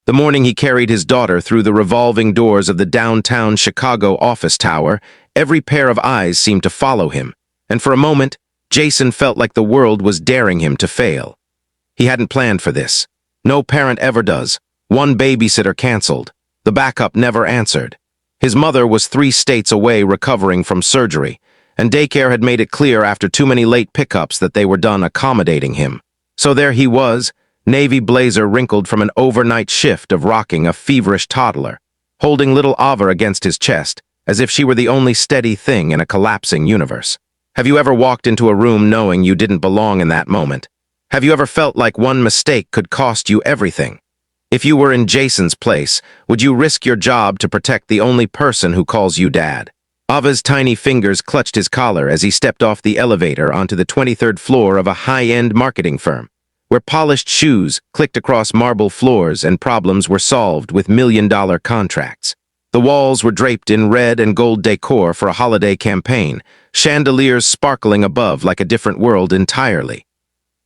The morning he carried his daughter through the revolving doors of the downtown Chicago office tower, every pair of eyes seemed to follow him, and for a moment, Jason felt like the world was daring him to fail. He hadn't planned for this. No parent ever does. One babysitter canceled. The backup never answered. His mother was 3 states away recovering from surgery, and daycare had made it clear after too many late pickups that they were done accommodating him. So there he was, navy blazer wrinkled from an overnight shift of rocking a feverish toddler, holding little Ava against his chest, as if she were the only steady thing in a collapsing universe. Have you ever walked into a room knowing you didn't belong in that moment? Have you ever felt like one mistake could cost you everything? If you were in Jason's place, would you risk your job to protect the only person who calls you dad? Ava's tiny fingers clutched his collar as he stepped off the elevator onto the 23rd floor of a high-end marketing firm, where polished shoes clicked across marble floors and problems were solved with million-dollar contracts. The walls were draped in red and gold decor for a holiday campaign, chandeliers sparkling above like a different world entirely.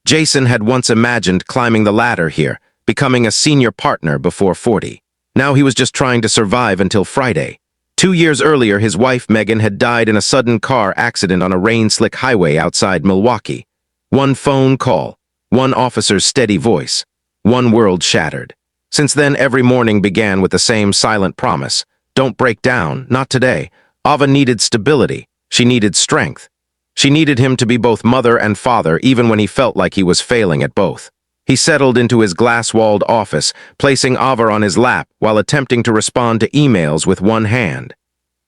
Jason had once imagined climbing the ladder here, becoming a senior partner before 40. Now he was just trying to survive until Friday. 2 years earlier, his wife Megan had died in a sudden car accident on a rain-slick highway outside Milwaukee. One phone call, one officer's steady voice, one world shattered. Since then, every morning began with the same silent promise. Don't break down, not today. Ava needed stability. She needed strength. She needed him to be both mother and father even when he felt like he was failing at both. He settled into his glass-walled office, placing Ava on his lap while attempting to respond to emails with one hand.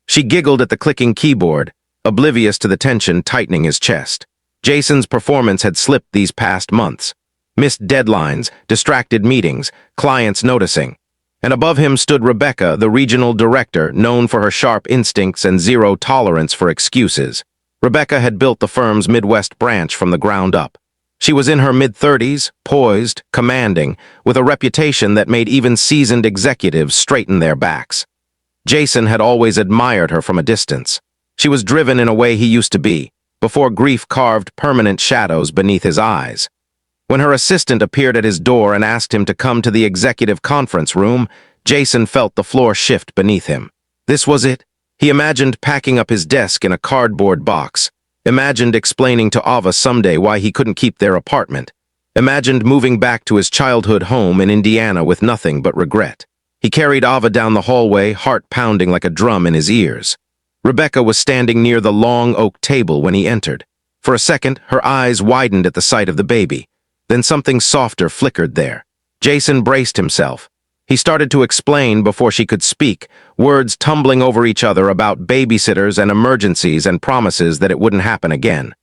She giggled at the clicking keyboard, oblivious to the tension tightening his chest. Jason's performance had slipped these past months. Missed deadlines, distracted meetings, clients noticing. And above him stood Rebecca, the regional director, known for her sharp instincts and zero tolerance for excuses. Rebecca had built the firm's Midwest branch from the ground up. She was in her mid-30s, poised, commanding, with a reputation that made even seasoned executives straighten their backs. Jason had always admired her from a distance. She was driven in a way he used to be, before grief carved permanent shadows beneath his eyes. When her assistant appeared at his door and asked him to come to the executive conference room, Jason felt the floor shift beneath him. This was it. He imagined packing up his desk in a cardboard box, imagined explaining to Ava someday why he couldn't keep their apartment, imagined moving back to his childhood home in Indiana with nothing but regret. He carried Ava down the hallway, heart pounding like a drum in his ears. Rebecca was standing near the long oak table when he entered. For a second, her eyes widened at the sight of the baby. Then something softer flickered there. Jason braced himself. He started to explain before she could speak, words tumbling over each other about babysitters and emergencies and promises that it wouldn't happen again.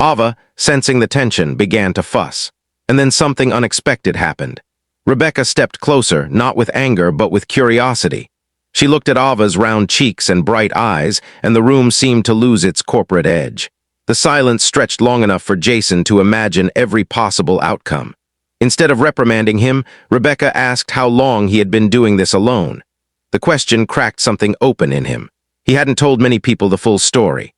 Ava, sensing the tension, began to fuss. And then something unexpected happened. Rebecca stepped closer, not with anger but with curiosity. She looked at Ava's round cheeks and bright eyes, and the room seemed to lose its corporate edge. The silence stretched long enough for Jason to imagine every possible outcome. Instead of reprimanding him, Rebecca asked how long he had been doing this alone. The question cracked something open in him. He hadn't told many people the full story.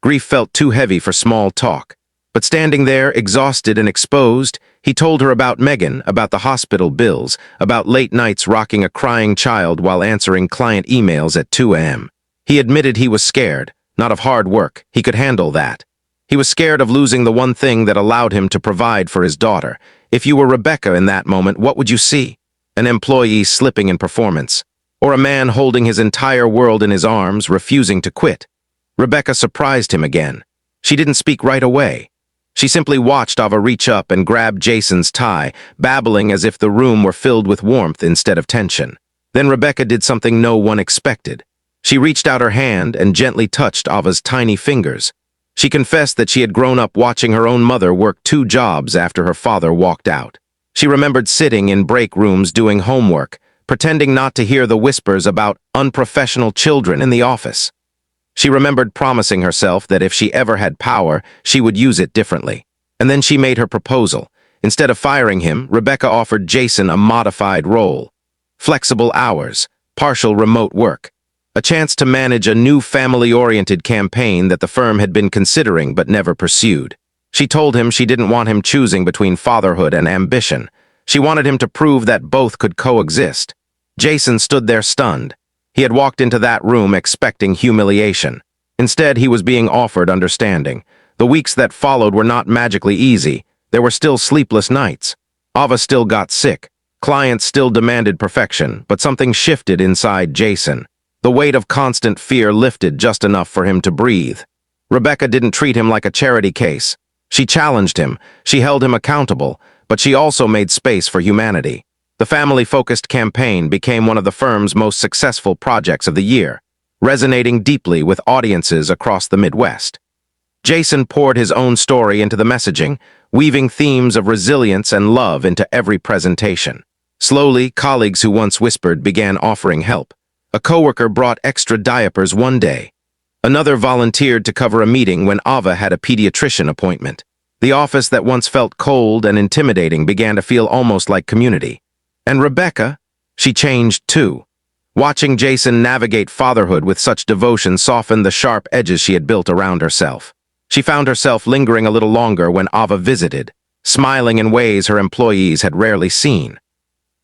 Grief felt too heavy for small talk. But standing there, exhausted and exposed, he told her about Megan, about the hospital bills, about late nights rocking a crying child while answering client emails at 2 a.m. He admitted he was scared, not of hard work. He could handle that. He was scared of losing the one thing that allowed him to provide for his daughter. If you were Rebecca in that moment, what would you see? An employee slipping in performance, or a man holding his entire world in his arms, refusing to quit? Rebecca surprised him again. She didn't speak right away. She simply watched Ava reach up and grab Jason's tie, babbling as if the room were filled with warmth instead of tension. Then Rebecca did something no one expected. She reached out her hand and gently touched Ava's tiny fingers. She confessed that she had grown up watching her own mother work 2 jobs after her father walked out. She remembered sitting in break rooms doing homework, pretending not to hear the whispers about unprofessional children in the office. She remembered promising herself that if she ever had power, she would use it differently. And then she made her proposal. Instead of firing him, Rebecca offered Jason a modified role. Flexible hours, partial remote work. A chance to manage a new family-oriented campaign that the firm had been considering but never pursued. She told him she didn't want him choosing between fatherhood and ambition. She wanted him to prove that both could coexist. Jason stood there stunned. He had walked into that room expecting humiliation. Instead, he was being offered understanding. The weeks that followed were not magically easy. There were still sleepless nights. Ava still got sick. Clients still demanded perfection, but something shifted inside Jason. The weight of constant fear lifted just enough for him to breathe. Rebecca didn't treat him like a charity case. She challenged him, she held him accountable, but she also made space for humanity. The family-focused campaign became one of the firm's most successful projects of the year, resonating deeply with audiences across the Midwest. Jason poured his own story into the messaging, weaving themes of resilience and love into every presentation. Slowly, colleagues who once whispered began offering help. A coworker brought extra diapers one day. Another volunteered to cover a meeting when Ava had a pediatrician appointment. The office that once felt cold and intimidating began to feel almost like community. And Rebecca, she changed too. Watching Jason navigate fatherhood with such devotion softened the sharp edges she had built around herself. She found herself lingering a little longer when Ava visited, smiling in ways her employees had rarely seen.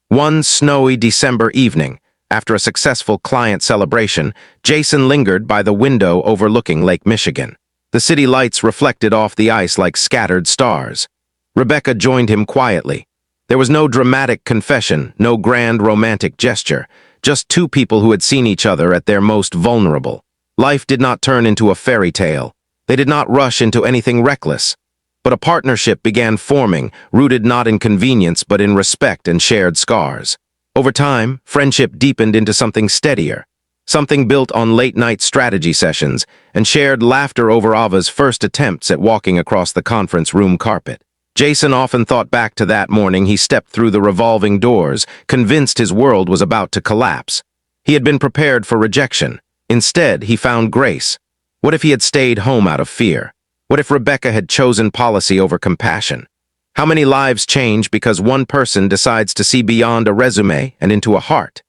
One snowy December evening, after a successful client celebration, Jason lingered by the window overlooking Lake Michigan. The city lights reflected off the ice like scattered stars. Rebecca joined him quietly. There was no dramatic confession, no grand romantic gesture, just two people who had seen each other at their most vulnerable. Life did not turn into a fairy tale. They did not rush into anything reckless. But a partnership began forming, rooted not in convenience but in respect and shared scars. Over time, friendship deepened into something steadier, something built on late-night strategy sessions and shared laughter over Ava's first attempts at walking across the conference room carpet. Jason often thought back to that morning he stepped through the revolving doors, convinced his world was about to collapse. He had been prepared for rejection. Instead, he found grace. What if he had stayed home out of fear? What if Rebecca had chosen policy over compassion? How many lives change because one person decides to see beyond a resume and into a heart?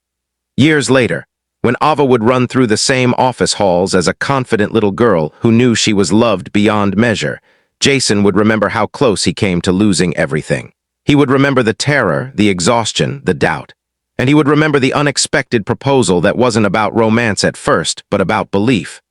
Years later, when Ava would run through the same office halls as a confident little girl who knew she was loved beyond measure, Jason would remember how close he came to losing everything. He would remember the terror, the exhaustion, the doubt. And he would remember the unexpected proposal that wasn't about romance at first, but about belief.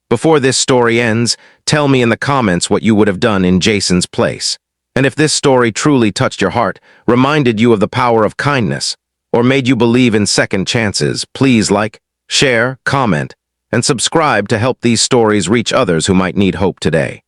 Before this story ends, tell me in the comments what you would have done in Jason's place. And if this story truly touched your heart, reminded you of the power of kindness, or made you believe in second chances, please like, share, comment, and subscribe to help these stories reach others who might need hope today.